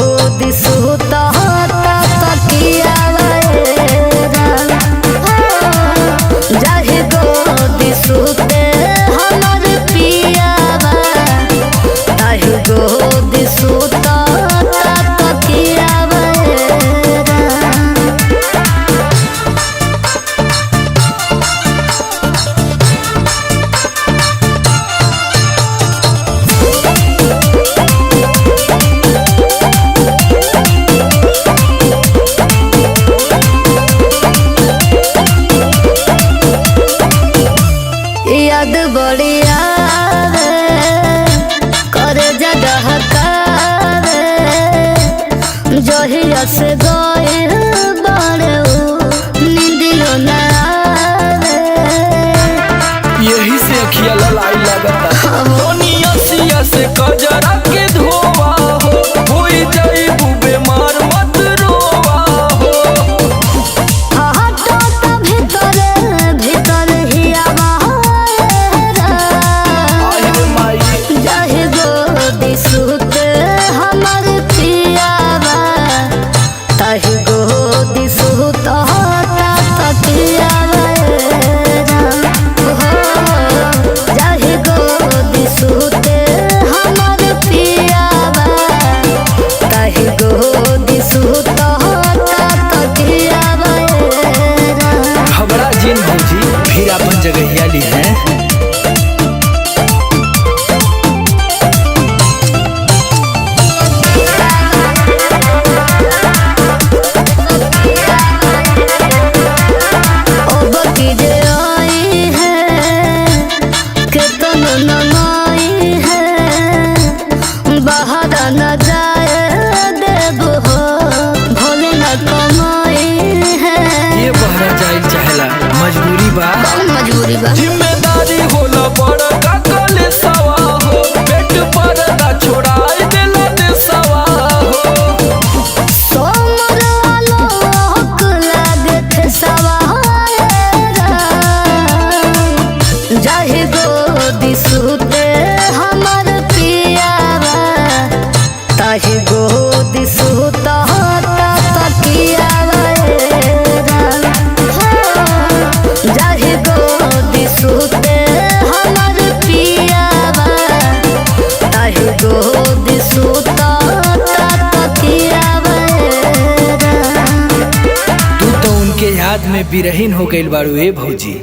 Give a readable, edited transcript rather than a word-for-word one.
गोदी सुता तकिया जाहि गोदी सुते हमर पियावा ताहि गोदी सुता तकिया याद बढ़िया करे जगह जहिया से गए बड़े नींदियो न आवे यही से अखिया ललाई लगता दुनिया से कजरा के धोवा हो होई जाई बीमार मत रोवा हो हटो त भीतर भीतर ही आवारा जाहि गोदी सुते हमर पियावा ताहि गोदी सुता तकिया जाहि गोदी सुते हमर पियावा ताहि गोदी सुता तकिया घबरा जिन भौजी फिर अपन जगहिया ली है। न जाए देबो हो भोले न कमाई है ये बहरा जाए चाहला मजबूरी बा मजबूरी बा जिम्मेदारी होला बड़ा का कले सवा हो पेट पर दा छोड़ाई देला दे सवा हो सोमर आलोक लागे थे सवारा जाहि गोदी सुते हमर पियावा ताहि गोदी सुता तकिया जाहि गोदी सुते हमर पियावा ताहि गोदी सुता तकिया तू तो उनके याद में बिरहीन हो गइल बाड़ू ए भौजी।